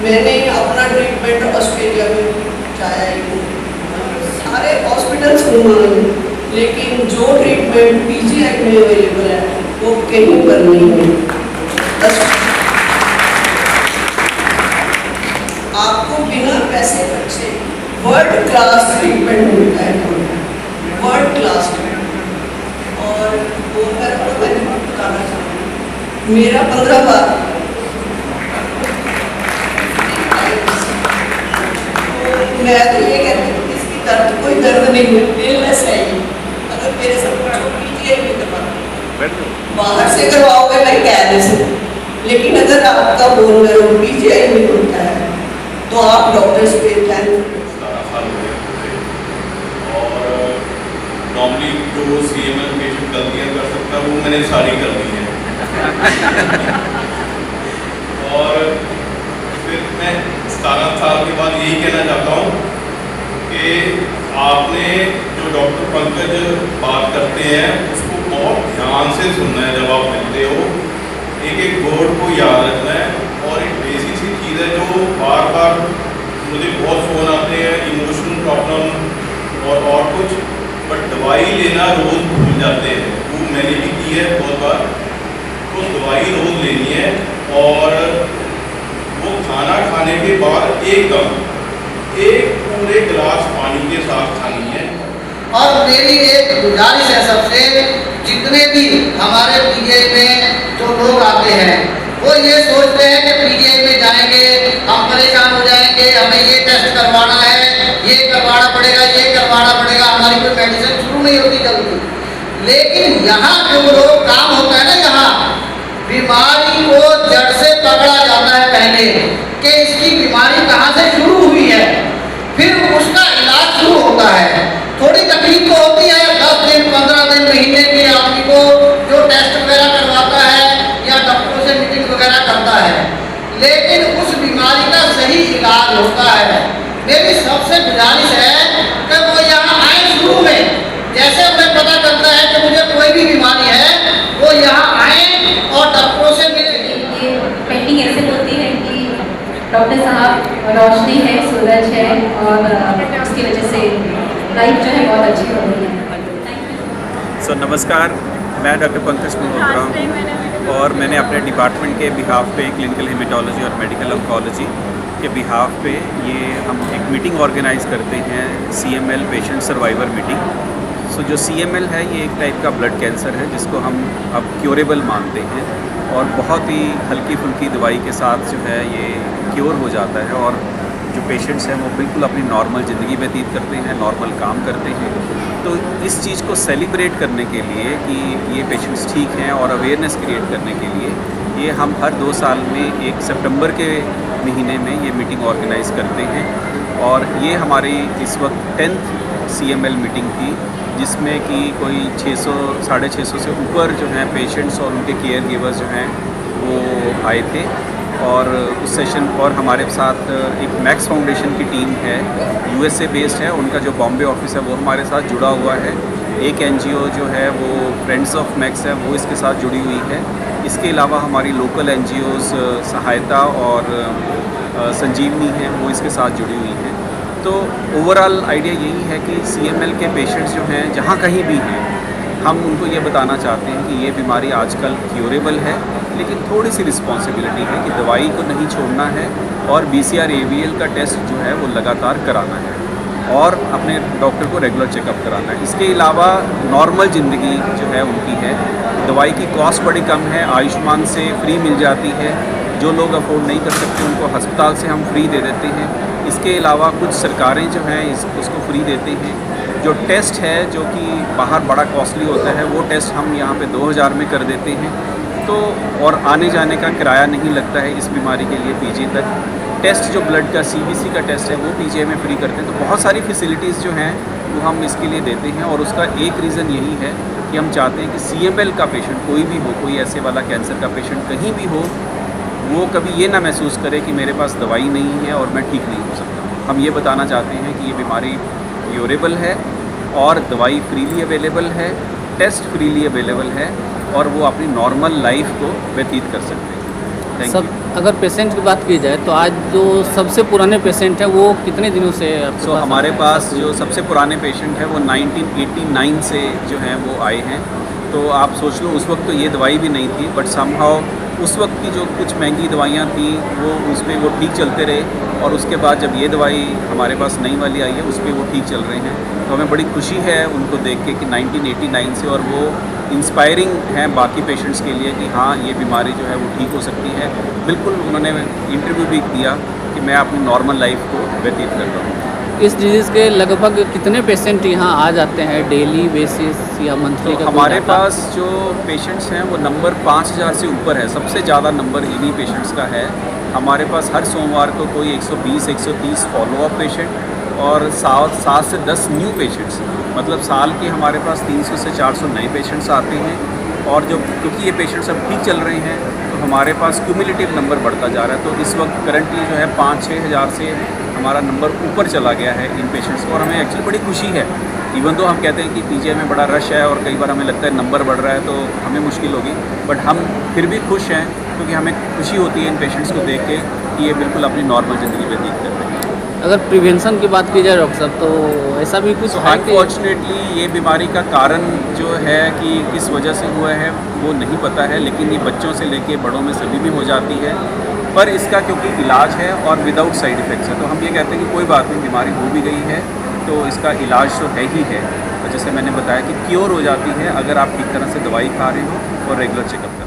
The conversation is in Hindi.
मैंने अपना ट्रीटमेंट ऑस्ट्रेलिया में चाहा है, सारे हॉस्पिटल्स घूमा, लेकिन जो ट्रीटमेंट पीजीआई में अवेलेबल है वो कहीं पर नहीं है। आपको बिना पैसे खर्चे वर्ल्ड क्लास ट्रीटमेंट मिलता है, वर्ल्ड क्लास। और वो मैंने बताना चाहूँ, मेरा 15 बार मैं तो ये कहती हूँ इसकी दर्द कोई दर्द नहीं है, इलनेस है ये। अगर मेरे सब पीजीआई में करवाओ, बाहर से करवाओगे मैं कहने से, लेकिन अगर आपका बोन मैरो पीजीआई में होता है तो आप डॉक्टर्स पे थैंक। और नॉर्मली जो सीएमएल पेशेंट गलतियाँ कर सकता है वो मैंने सारी कर दी है। और फिर मैं 17 साल के बाद यही कहना चाहता हूँ कि आपने जो डॉक्टर पंकज बात करते हैं उसको बहुत ध्यान से सुनना है। जब आप मिलते हो एक एक वर्ड को याद रखना है। और एक बेसिक सी चीज़ है जो बार बार मुझे बहुत फ़ोन आते हैं, इमोशनल प्रॉब्लम और कुछ, बट दवाई लेना रोज़ भूल जाते हैं। वो मैंने भी की है बहुत बार। तो दवाई रोज़ लेनी है और वो खाना खाने के बाद एक पूरे गिलास पानी के साथ खानी है। और मेरी एक गुजारिश है सबसे, जितने भी हमारे पीजीआई में जो लोग आते हैं वो ये सोचते हैं कि पीजीआई में जाएंगे हम परेशान हो जाएंगे, हमें ये टेस्ट करवाना है, ये करवाना पड़ेगा, ये करवाना पड़ेगा, हमारी कोई मेडिसिन शुरू नहीं होती जल्दी। लेकिन यहाँ जो लोग काम होता है ना, यहाँ बीमारी को जड़ से पकड़ा जाता है पहले कि इसकी बीमारी कहाँ से शुरू हुई है, फिर उसका इलाज शुरू होता है। थोड़ी तकलीफ तो होती है, 10 दिन 15 दिन महीने के आदमी को जो टेस्ट वगैरह करवाता है या डॉक्टरों से मीटिंग वगैरह करता है, लेकिन उस बीमारी का सही इलाज होता है। मेरी सबसे गुजारिश है कि वो यहाँ आए शुरू में, जैसे उन्हें पता चलता है कि मुझे कोई भी बीमारी है वो यहाँ आए और डॉक्टरों से मिले। ये पेंटिंग ऐसे होती है कि डॉक्टर साहब रोशनी है, सूरज है और उसकी वजह से लाइफ जो है बहुत अच्छी हो रही है। सो नमस्कार, मैं डॉक्टर पंकज मल्होत्रा हूँ और मैंने अपने डिपार्टमेंट के बिहाफ पे क्लिनिकल हेमेटोलॉजी और मेडिकल ऑन्कोलॉजी के बिहाफ पे ये हम एक मीटिंग ऑर्गेनाइज करते हैं, CML पेशेंट सर्वाइवर मीटिंग। सो जो CML है ये एक टाइप का ब्लड कैंसर है जिसको हम अब क्योरेबल मानते हैं और बहुत ही हल्की फुल्की दवाई के साथ जो है ये क्योर हो जाता है और जो पेशेंट्स हैं वो बिल्कुल अपनी नॉर्मल ज़िंदगी व्यतीत करते हैं, नॉर्मल काम करते हैं। तो इस चीज़ को सेलिब्रेट करने के लिए कि ये पेशेंट्स ठीक हैं और अवेयरनेस क्रिएट करने के लिए ये हम हर 2 साल में 1 सितंबर के महीने में ये मीटिंग ऑर्गेनाइज़ करते हैं। और ये हमारी इस वक्त 10th CML मीटिंग थी जिसमें कि कोई 600-650 से ऊपर जो हैं पेशेंट्स और उनके केयर गिवर्स जो हैं वो आए थे। और उस सेशन और हमारे साथ एक मैक्स फाउंडेशन की टीम है, USA बेस्ड है, उनका जो बॉम्बे ऑफिस है वो हमारे साथ जुड़ा हुआ है। एक NGO जो है वो फ्रेंड्स ऑफ मैक्स है वो इसके साथ जुड़ी हुई है। इसके अलावा हमारी लोकल NGOs सहायता और संजीवनी है वो इसके साथ जुड़ी हुई हैं। तो ओवरऑल आइडिया यही है कि CML के पेशेंट्स जो हैं जहाँ कहीं भी हैं हम उनको ये बताना चाहते हैं कि ये बीमारी आजकल क्योरेबल है लेकिन थोड़ी सी रिस्पॉन्सिबिलिटी है कि दवाई को नहीं छोड़ना है और BCR AVL का टेस्ट जो है वो लगातार कराना है और अपने डॉक्टर को रेगुलर चेकअप कराना है। इसके अलावा नॉर्मल ज़िंदगी जो है उनकी है, दवाई की कॉस्ट बड़ी कम है, आयुष्मान से फ्री मिल जाती है, जो लोग अफोर्ड नहीं कर सकते उनको अस्पताल से हम फ्री दे देते हैं। इसके अलावा कुछ सरकारें जो हैं उसको फ्री देते हैं। जो टेस्ट है जो कि बाहर बड़ा कॉस्टली होता है वो टेस्ट हम यहाँ पे 2000 में कर देते हैं। तो और आने जाने का किराया नहीं लगता है इस बीमारी के लिए PGI तक। टेस्ट जो ब्लड का CBC का टेस्ट है वो PGI में फ्री करते हैं। तो बहुत सारी फैसिलिटीज़ जो हैं वो हम इसके लिए देते हैं और उसका एक रीज़न यही है कि हम चाहते हैं कि CML का पेशेंट कोई भी हो, कोई ऐसे वाला कैंसर का पेशेंट कहीं भी हो, वो कभी ये ना महसूस करे कि मेरे पास दवाई नहीं है और मैं ठीक नहीं हो सकता। हम ये बताना चाहते हैं कि ये बीमारी क्योरेबल है और दवाई फ्रीली अवेलेबल है, टेस्ट फ्रीली अवेलेबल है और वो अपनी नॉर्मल लाइफ को व्यतीत कर सकते हैं। Thank you. अगर पेशेंट की बात की जाए तो आज जो सबसे पुराने पेशेंट हैं वो कितने दिनों से आपके पास हमारे आए? पास जो सबसे पुराने पेशेंट हैं वो 1989 से जो हैं वो आए हैं। तो आप सोच लो उस वक्त तो ये दवाई भी नहीं थी, बट समहाउ उस वक्त की जो कुछ महंगी दवाइयाँ थी वो उस पर वो ठीक चलते रहे और उसके बाद जब ये दवाई हमारे पास नई वाली आई है उस पर वो ठीक चल रहे हैं। तो हमें बड़ी खुशी है उनको देख के कि 1989 से, और वो इंस्पायरिंग हैं बाकी पेशेंट्स के लिए कि हाँ ये बीमारी जो है वो ठीक हो सकती है। बिल्कुल उन्होंने इंटरव्यू भी दिया कि मैं अपनी नॉर्मल लाइफ को व्यतीत कर रहा हूँ। इस डिजीज़ के लगभग कितने पेशेंट यहाँ आ जाते हैं डेली बेसिस या मंथली? तो हमारे पास जो पेशेंट्स हैं वो नंबर 5000 से ऊपर है। सबसे ज़्यादा नंबर इन्हीं पेशेंट्स का है। हमारे पास हर सोमवार को कोई 120-130 फॉलोअप पेशेंट और 7 से 10 न्यू पेशेंट्स, मतलब साल के हमारे पास 300 से 400 नए पेशेंट्स आते हैं। और जो क्योंकि ये पेशेंट्स अब ठीक चल रहे हैं तो हमारे पास क्यूमुलेटिव नंबर बढ़ता जा रहा है। तो इस वक्त करंटली जो है 5-6 हज़ार से हमारा नंबर ऊपर चला गया है इन पेशेंट्स को और हमें एक्चुअली बड़ी खुशी है। इवन तो हम कहते हैं कि PGI में बड़ा रश है और कई बार हमें लगता है नंबर बढ़ रहा है तो हमें मुश्किल होगी, बट हम फिर भी खुश हैं क्योंकि हमें खुशी होती है इन पेशेंट्स को देख के कि ये बिल्कुल अपनी नॉर्मल ज़िंदगी व्यतीत कर रहे हैं। अगर प्रिवेंशन की बात की जाए डॉक्टर साहब तो ऐसा भी कुछ है कि अनफॉर्चुनेटली ये बीमारी का कारण जो है कि किस वजह से हुआ है वो नहीं पता है, लेकिन ये बच्चों से लेके बड़ों में सभी में हो जाती है। पर इसका क्योंकि इलाज है और विदाउट साइड इफ़ेक्ट्स है तो हम ये कहते हैं कि कोई बात नहीं, बीमारी हो भी गई है तो इसका इलाज तो है ही है। तो जैसे मैंने बताया कि क्योर हो जाती है अगर आप ठीक तरह से दवाई खा रहे हो और रेगुलर चेकअप